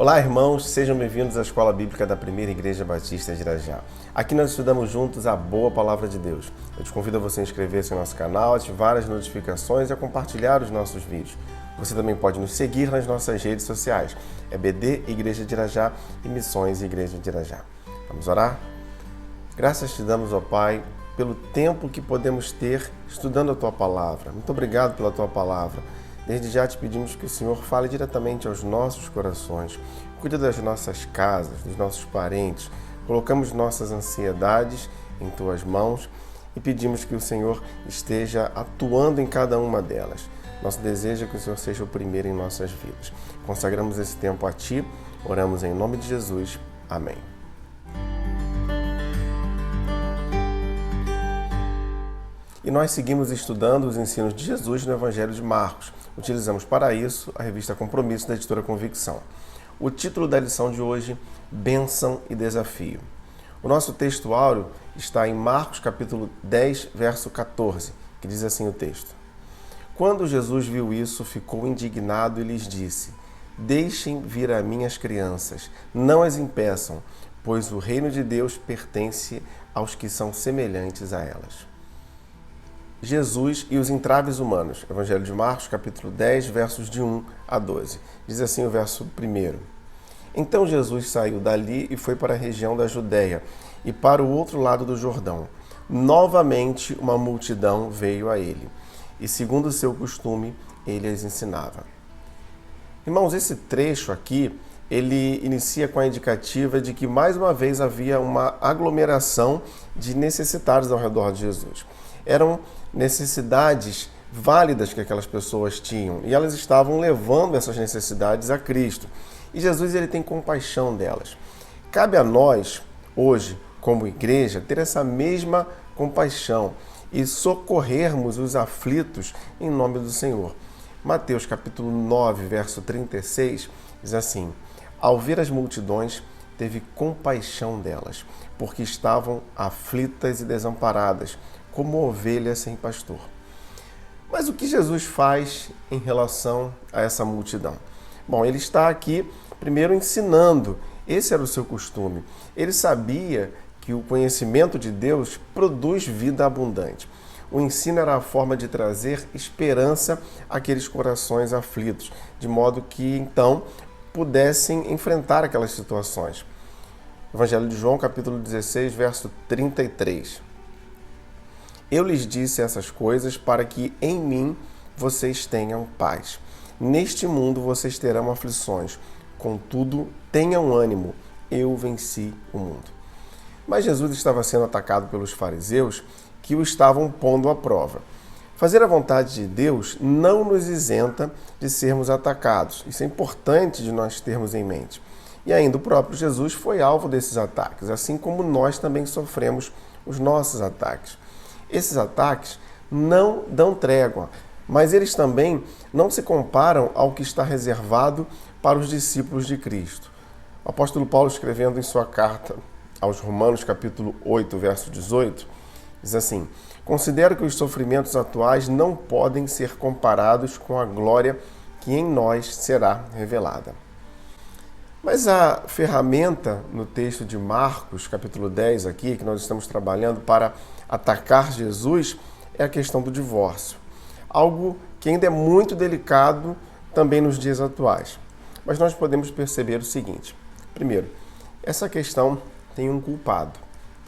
Olá, irmãos, sejam bem-vindos à Escola Bíblica da Primeira Igreja Batista de Irajá. Aqui nós estudamos juntos a boa palavra de Deus. Eu te convido a você inscrever-se no nosso canal, ativar as notificações e a compartilhar os nossos vídeos. Você também pode nos seguir nas nossas redes sociais. É BD Igreja de Irajá e Missões Igreja de Irajá. Vamos orar? Graças te damos, ó Pai, pelo tempo que podemos ter estudando a Tua Palavra. Muito obrigado pela Tua Palavra. Desde já te pedimos que o Senhor fale diretamente aos nossos corações, cuide das nossas casas, dos nossos parentes. Colocamos nossas ansiedades em Tuas mãos e pedimos que o Senhor esteja atuando em cada uma delas. Nosso desejo é que o Senhor seja o primeiro em nossas vidas. Consagramos esse tempo a Ti, oramos em nome de Jesus. Amém. E nós seguimos estudando os ensinos de Jesus no Evangelho de Marcos. Utilizamos para isso a revista Compromisso da editora Convicção. O título da lição de hoje, Bênção e Desafio. O nosso texto áureo está em Marcos capítulo 10, verso 14, que diz assim o texto. Quando Jesus viu isso, ficou indignado e lhes disse, deixem vir a mim as crianças, não as impeçam, pois o reino de Deus pertence aos que são semelhantes a elas. Jesus e os entraves humanos. Evangelho de Marcos, capítulo 10, versos de 1 a 12. Diz assim o verso 1. Então Jesus saiu dali e foi para a região da Judéia e para o outro lado do Jordão. Novamente uma multidão veio a ele e, segundo o seu costume, ele as ensinava. Irmãos, esse trecho aqui, ele inicia com a indicativa de que mais uma vez havia uma aglomeração de necessitados ao redor de Jesus. Eram necessidades válidas que aquelas pessoas tinham e elas estavam levando essas necessidades a Cristo. E Jesus ele tem compaixão delas. Cabe a nós, hoje, como igreja, ter essa mesma compaixão e socorrermos os aflitos em nome do Senhor. Mateus capítulo 9, verso 36, diz assim, ao ver as multidões, teve compaixão delas, porque estavam aflitas e desamparadas, como ovelhas sem pastor. Mas o que Jesus faz em relação a essa multidão? Bom, ele está aqui primeiro ensinando, esse era o seu costume. Ele sabia que o conhecimento de Deus produz vida abundante. O ensino era a forma de trazer esperança àqueles corações aflitos, de modo que então pudessem enfrentar aquelas situações. Evangelho de João, capítulo 16, verso 33. Eu lhes disse essas coisas para que em mim vocês tenham paz. Neste mundo vocês terão aflições, contudo, tenham ânimo, eu venci o mundo. Mas Jesus estava sendo atacado pelos fariseus que o estavam pondo à prova. Fazer a vontade de Deus não nos isenta de sermos atacados. Isso é importante de nós termos em mente. E ainda o próprio Jesus foi alvo desses ataques, assim como nós também sofremos os nossos ataques. Esses ataques não dão trégua, mas eles também não se comparam ao que está reservado para os discípulos de Cristo. O apóstolo Paulo, escrevendo em sua carta aos Romanos, capítulo 8, verso 18, diz assim, considero que os sofrimentos atuais não podem ser comparados com a glória que em nós será revelada. Mas a ferramenta no texto de Marcos, capítulo 10, aqui, que nós estamos trabalhando para atacar Jesus, é a questão do divórcio. Algo que ainda é muito delicado também nos dias atuais. Mas nós podemos perceber o seguinte. Primeiro, essa questão tem um culpado,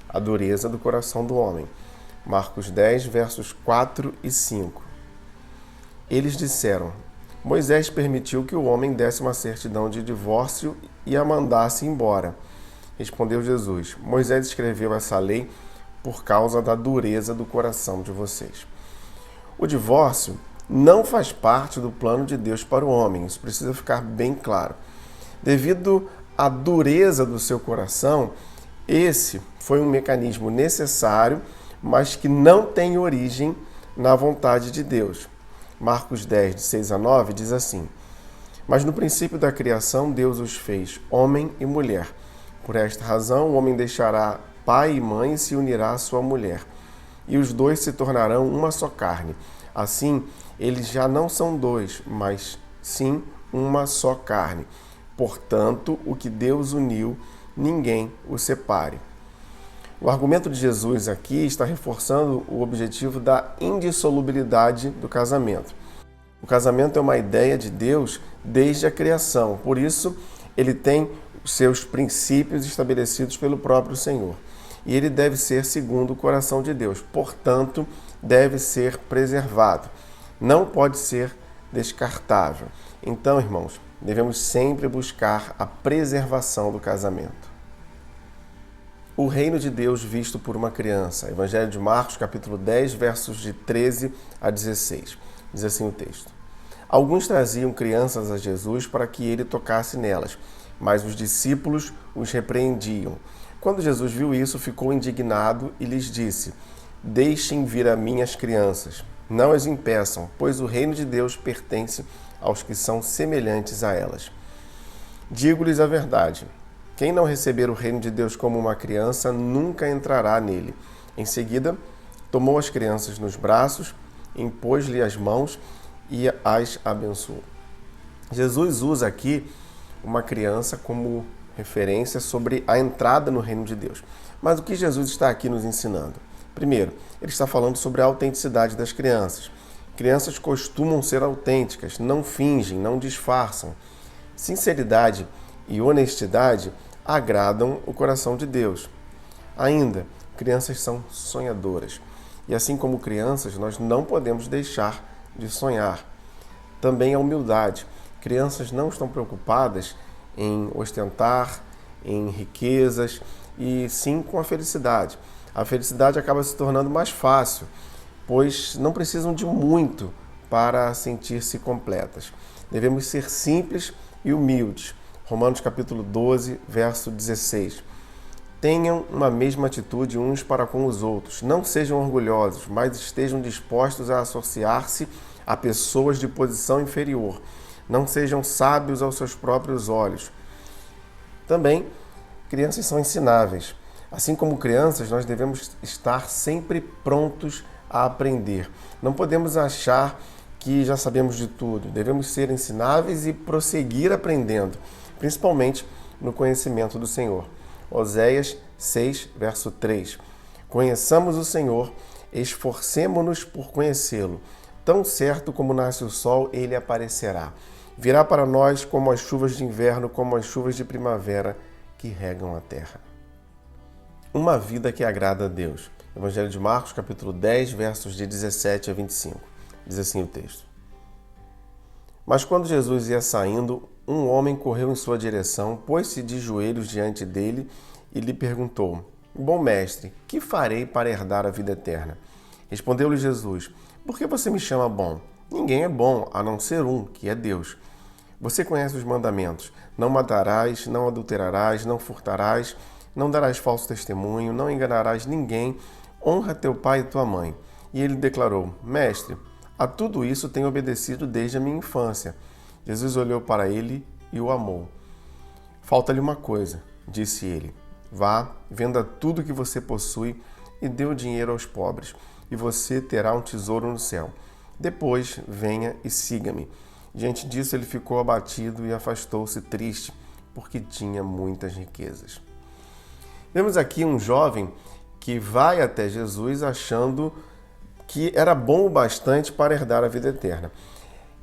a dureza do coração do homem. Marcos 10, versos 4 e 5. Eles disseram, Moisés permitiu que o homem desse uma certidão de divórcio e a mandasse embora. Respondeu Jesus, Moisés escreveu essa lei por causa da dureza do coração de vocês. O divórcio não faz parte do plano de Deus para o homem, isso precisa ficar bem claro. Devido à dureza do seu coração, esse foi um mecanismo necessário, mas que não tem origem na vontade de Deus. Marcos 10, de 6 a 9, diz assim, mas no princípio da criação, Deus os fez homem e mulher. Por esta razão, o homem deixará pai e mãe e se unirá à sua mulher. E os dois se tornarão uma só carne. Assim, eles já não são dois, mas sim uma só carne. Portanto, o que Deus uniu, ninguém o separe. O argumento de Jesus aqui está reforçando o objetivo da indissolubilidade do casamento. O casamento é uma ideia de Deus desde a criação, por isso ele tem os seus princípios estabelecidos pelo próprio Senhor. E ele deve ser segundo o coração de Deus, portanto, deve ser preservado. Não pode ser descartável. Então, irmãos, devemos sempre buscar a preservação do casamento. O reino de Deus visto por uma criança. Evangelho de Marcos, capítulo 10, versos de 13 a 16. Diz assim o texto. Alguns traziam crianças a Jesus para que ele tocasse nelas, mas os discípulos os repreendiam. Quando Jesus viu isso, ficou indignado e lhes disse: Deixem vir a mim as crianças, não as impeçam, pois o reino de Deus pertence aos que são semelhantes a elas. Digo-lhes a verdade. Quem não receber o reino de Deus como uma criança, nunca entrará nele. Em seguida, tomou as crianças nos braços, impôs-lhe as mãos e as abençoou. Jesus usa aqui uma criança como referência sobre a entrada no reino de Deus. Mas o que Jesus está aqui nos ensinando? Primeiro, ele está falando sobre a autenticidade das crianças. Crianças costumam ser autênticas, não fingem, não disfarçam. Sinceridade e honestidade agradam o coração de Deus. Ainda, crianças são sonhadoras. E assim como crianças, nós não podemos deixar de sonhar. Também a humildade. Crianças não estão preocupadas em ostentar, em riquezas, e sim com a felicidade. A felicidade acaba se tornando mais fácil, pois não precisam de muito para sentir-se completas. Devemos ser simples e humildes. Romanos capítulo 12, verso 16. Tenham uma mesma atitude uns para com os outros. Não sejam orgulhosos, mas estejam dispostos a associar-se a pessoas de posição inferior. Não sejam sábios aos seus próprios olhos. Também, crianças são ensináveis. Assim como crianças, nós devemos estar sempre prontos a aprender. Não podemos achar que já sabemos de tudo. Devemos ser ensináveis e prosseguir aprendendo, principalmente no conhecimento do Senhor. Oséias 6, verso 3. Conheçamos o Senhor, esforcemo-nos por conhecê-lo. Tão certo como nasce o sol, ele aparecerá. Virá para nós como as chuvas de inverno, como as chuvas de primavera que regam a terra. Uma vida que agrada a Deus. Evangelho de Marcos, capítulo 10, versos de 17 a 25. Diz assim o texto. Mas quando Jesus ia saindo, um homem correu em sua direção, pôs-se de joelhos diante dele e lhe perguntou: Bom mestre, que farei para herdar a vida eterna? Respondeu-lhe Jesus: Por que você me chama bom? Ninguém é bom, a não ser um, que é Deus. Você conhece os mandamentos: não matarás, não adulterarás, não furtarás, não darás falso testemunho, não enganarás ninguém, honra teu pai e tua mãe. E ele declarou: Mestre, a tudo isso tenho obedecido desde a minha infância. Jesus olhou para ele e o amou. Falta-lhe uma coisa, disse ele. Vá, venda tudo que você possui e dê o dinheiro aos pobres, e você terá um tesouro no céu. Depois, venha e siga-me. Diante disso, ele ficou abatido e afastou-se triste, porque tinha muitas riquezas. Vemos aqui um jovem que vai até Jesus achando que era bom o bastante para herdar a vida eterna.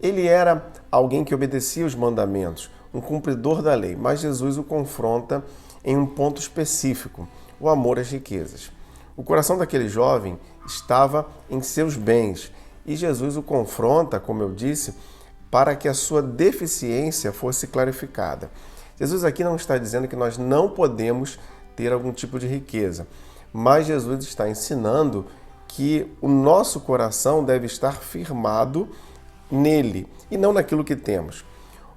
Ele era alguém que obedecia os mandamentos, um cumpridor da lei, mas Jesus o confronta em um ponto específico, o amor às riquezas. O coração daquele jovem estava em seus bens e Jesus o confronta, como eu disse, para que a sua deficiência fosse clarificada. Jesus aqui não está dizendo que nós não podemos ter algum tipo de riqueza, mas Jesus está ensinando que o nosso coração deve estar firmado nele e não naquilo que temos.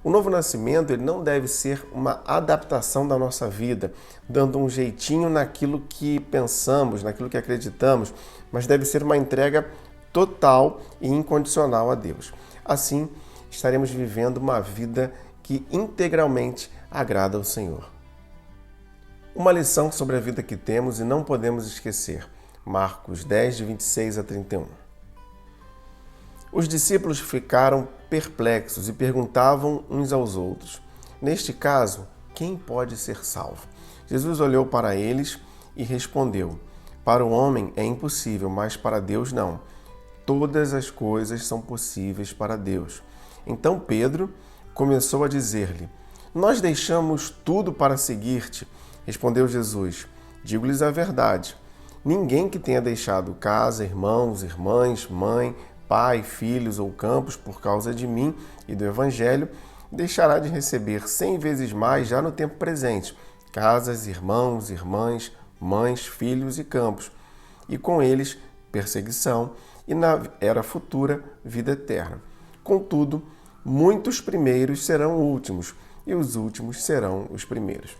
O novo nascimento ele não deve ser uma adaptação da nossa vida, dando um jeitinho naquilo que pensamos, naquilo que acreditamos, mas deve ser uma entrega total e incondicional a Deus. Assim, estaremos vivendo uma vida que integralmente agrada ao Senhor. Uma lição sobre a vida que temos e não podemos esquecer. Marcos 10, de 26 a 31. Os discípulos ficaram perplexos e perguntavam uns aos outros: Neste caso, quem pode ser salvo? Jesus olhou para eles e respondeu: para o homem é impossível, mas para Deus não. Todas as coisas são possíveis para Deus. Então Pedro começou a dizer-lhe: nós deixamos tudo para seguir-te. Respondeu Jesus: digo-lhes a verdade. Ninguém que tenha deixado casa, irmãos, irmãs, mãe, pai, filhos ou campos por causa de mim e do Evangelho, deixará de receber 100 vezes mais já no tempo presente, casas, irmãos, irmãs, mães, filhos e campos, e com eles perseguição, e na era futura vida eterna. Contudo, muitos primeiros serão últimos, e os últimos serão os primeiros.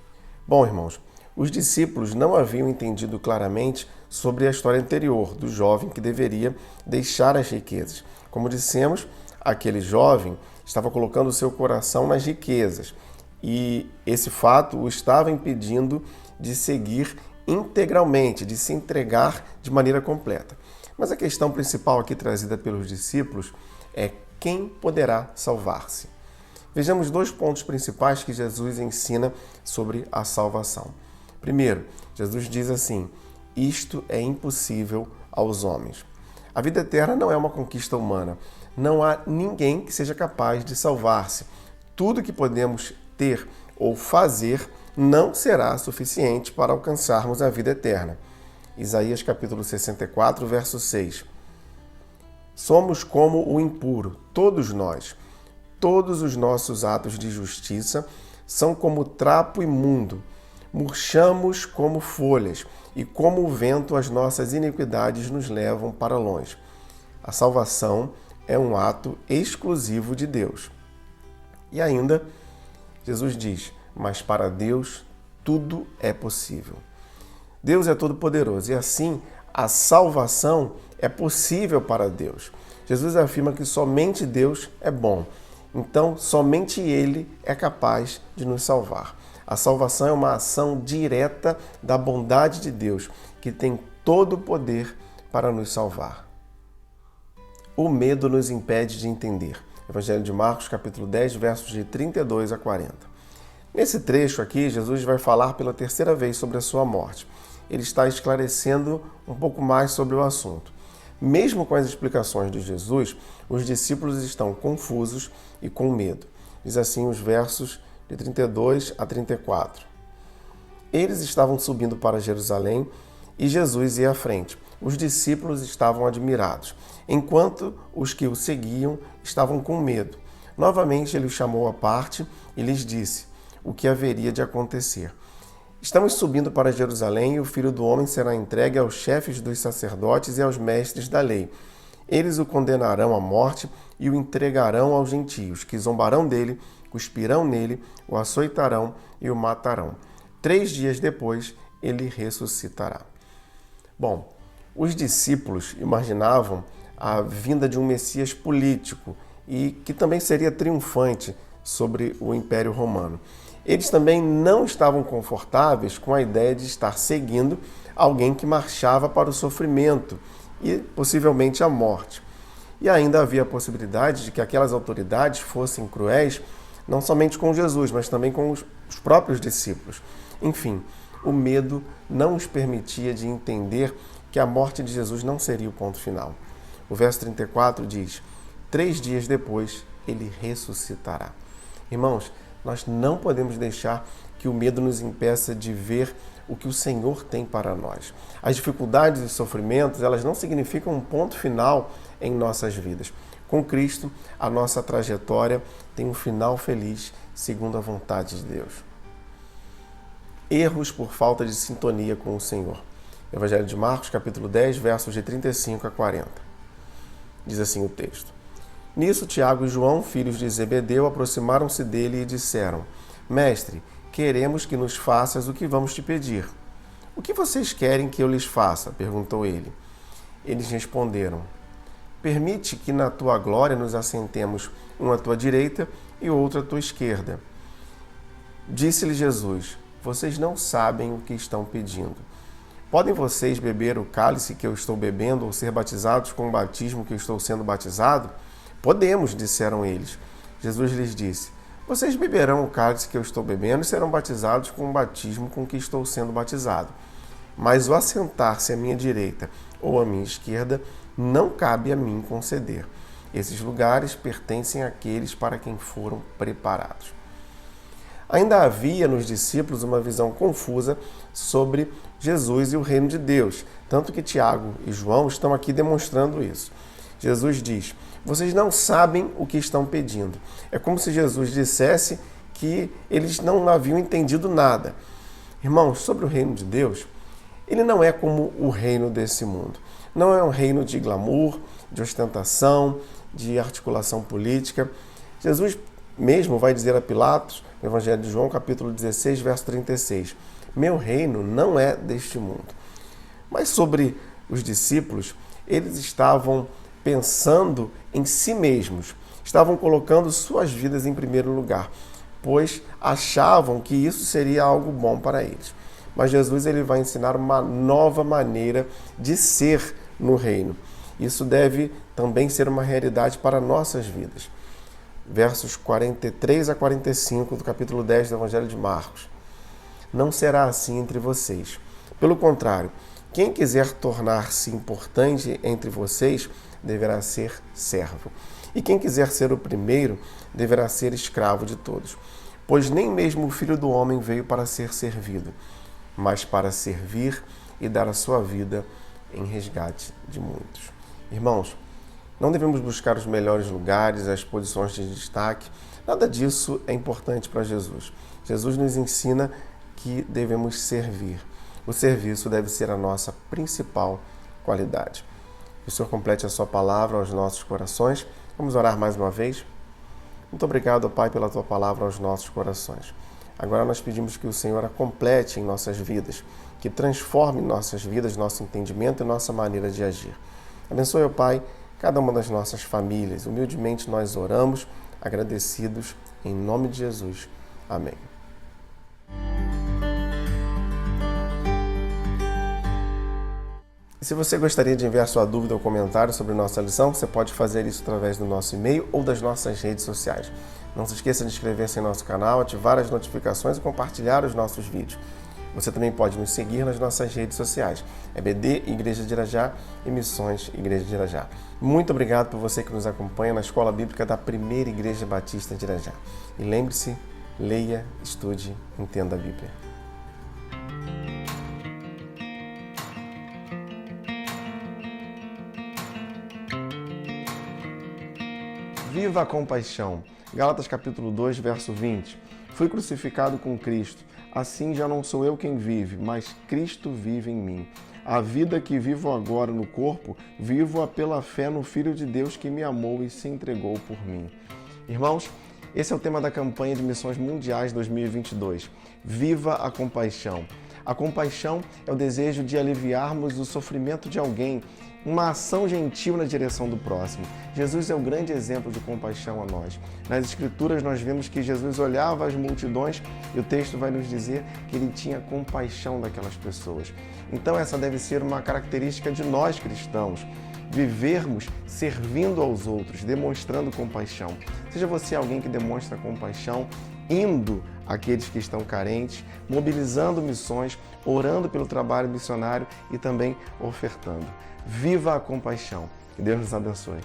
Bom, irmãos, os discípulos não haviam entendido claramente sobre a história anterior do jovem que deveria deixar as riquezas. Como dissemos, aquele jovem estava colocando o seu coração nas riquezas e esse fato o estava impedindo de seguir integralmente, de se entregar de maneira completa. Mas a questão principal aqui trazida pelos discípulos é quem poderá salvar-se. Vejamos dois pontos principais que Jesus ensina sobre a salvação. Primeiro, Jesus diz assim: isto é impossível aos homens. A vida eterna não é uma conquista humana. Não há ninguém que seja capaz de salvar-se. Tudo que podemos ter ou fazer não será suficiente para alcançarmos a vida eterna. Isaías capítulo 64, verso 6. Somos como o impuro, todos nós. Todos os nossos atos de justiça são como trapo imundo. Murchamos como folhas, e como o vento as nossas iniquidades nos levam para longe. A salvação é um ato exclusivo de Deus. E ainda, Jesus diz: mas para Deus tudo é possível. Deus é todo-poderoso e assim a salvação é possível para Deus. Jesus afirma que somente Deus é bom, então somente Ele é capaz de nos salvar. A salvação é uma ação direta da bondade de Deus, que tem todo o poder para nos salvar. O medo nos impede de entender. Evangelho de Marcos, capítulo 10, versos de 32 a 40. Nesse trecho aqui, Jesus vai falar pela terceira vez sobre a sua morte. Ele está esclarecendo um pouco mais sobre o assunto. Mesmo com as explicações de Jesus, os discípulos estão confusos e com medo. Diz assim os versos de 32 a 34. Eles estavam subindo para Jerusalém e Jesus ia à frente. Os discípulos estavam admirados, enquanto os que o seguiam estavam com medo. Novamente ele os chamou à parte e lhes disse o que haveria de acontecer. Estamos subindo para Jerusalém e o Filho do Homem será entregue aos chefes dos sacerdotes e aos mestres da lei. Eles o condenarão à morte e o entregarão aos gentios, que zombarão dele, cuspirão nele, o açoitarão e o matarão. 3 dias depois, ele ressuscitará. Bom, os discípulos imaginavam a vinda de um Messias político e que também seria triunfante sobre o Império Romano. Eles também não estavam confortáveis com a ideia de estar seguindo alguém que marchava para o sofrimento e possivelmente a morte. E ainda havia a possibilidade de que aquelas autoridades fossem cruéis, não somente com Jesus, mas também com os próprios discípulos. Enfim, o medo não os permitia de entender que a morte de Jesus não seria o ponto final. O verso 34 diz: 3 dias depois, ele ressuscitará. Irmãos, nós não podemos deixar que o medo nos impeça de ver o que o Senhor tem para nós. As dificuldades e sofrimentos, elas não significam um ponto final em nossas vidas. Com Cristo, a nossa trajetória tem um final feliz, segundo a vontade de Deus. Erros por falta de sintonia com o Senhor. Evangelho de Marcos, capítulo 10, versos de 35 a 40. Diz assim o texto. Nisso, Tiago e João, filhos de Zebedeu, aproximaram-se dele e disseram: Mestre, queremos que nos faças o que vamos te pedir. O que vocês querem que eu lhes faça? Perguntou ele. Eles responderam: Permite que na tua glória nos assentemos, um à tua direita e outro à tua esquerda. Disse-lhe Jesus: Vocês não sabem o que estão pedindo. Podem vocês beber o cálice que eu estou bebendo ou ser batizados com o batismo que eu estou sendo batizado? Podemos, disseram eles. Jesus lhes disse: Vocês beberão o cálice que eu estou bebendo e serão batizados com o batismo com que estou sendo batizado. Mas o assentar-se à minha direita ou à minha esquerda não cabe a mim conceder. Esses lugares pertencem àqueles para quem foram preparados. Ainda havia nos discípulos uma visão confusa sobre Jesus e o reino de Deus, tanto que Tiago e João estão aqui demonstrando isso. Jesus diz: vocês não sabem o que estão pedindo. É como se Jesus dissesse que eles não haviam entendido nada. Irmãos, sobre o reino de Deus, ele não é como o reino desse mundo. Não é um reino de glamour, de ostentação, de articulação política. Jesus mesmo vai dizer a Pilatos, no Evangelho de João, capítulo 16, verso 36, meu reino não é deste mundo. Mas sobre os discípulos, eles estavam pensando em si mesmos, estavam colocando suas vidas em primeiro lugar, pois achavam que isso seria algo bom para eles. Mas Jesus ele vai ensinar uma nova maneira de ser no reino. Isso deve também ser uma realidade para nossas vidas. Versos 43 a 45 do capítulo 10 do Evangelho de Marcos. Não será assim entre vocês. Pelo contrário, quem quiser tornar-se importante entre vocês deverá ser servo. E quem quiser ser o primeiro deverá ser escravo de todos. Pois nem mesmo o Filho do Homem veio para ser servido, mas para servir e dar a sua vida em resgate de muitos. Irmãos, não devemos buscar os melhores lugares, as posições de destaque. Nada disso é importante para Jesus. Jesus nos ensina que devemos servir. O serviço deve ser a nossa principal qualidade. Que o Senhor complete a sua palavra aos nossos corações. Vamos orar mais uma vez? Muito obrigado, Pai, pela tua palavra aos nossos corações. Agora nós pedimos que o Senhor a complete em nossas vidas, que transforme nossas vidas, nosso entendimento e nossa maneira de agir. Abençoe, ó Pai, cada uma das nossas famílias. Humildemente nós oramos, agradecidos, em nome de Jesus. Amém. E se você gostaria de enviar sua dúvida ou comentário sobre nossa lição, você pode fazer isso através do nosso e-mail ou das nossas redes sociais. Não se esqueça de inscrever-se em nosso canal, ativar as notificações e compartilhar os nossos vídeos. Você também pode nos seguir nas nossas redes sociais. EBD Igreja de Irajá e Missões Igreja de Irajá. Muito obrigado por você que nos acompanha na Escola Bíblica da Primeira Igreja Batista de Irajá. E lembre-se, leia, estude, entenda a Bíblia. Viva a compaixão. Gálatas capítulo 2, verso 20. Fui crucificado com Cristo. Assim já não sou eu quem vive, mas Cristo vive em mim. A vida que vivo agora no corpo, vivo-a pela fé no Filho de Deus que me amou e se entregou por mim. Irmãos, esse é o tema da campanha de Missões Mundiais 2022. Viva a compaixão. A compaixão é o desejo de aliviarmos o sofrimento de alguém, uma ação gentil na direção do próximo. Jesus é o grande exemplo de compaixão a nós. Nas Escrituras nós vemos que Jesus olhava as multidões e o texto vai nos dizer que ele tinha compaixão daquelas pessoas. Então essa deve ser uma característica de nós cristãos. Vivermos servindo aos outros, demonstrando compaixão. Seja você alguém que demonstra compaixão, indo àqueles que estão carentes, mobilizando missões, orando pelo trabalho missionário e também ofertando. Viva a compaixão. Que Deus nos abençoe.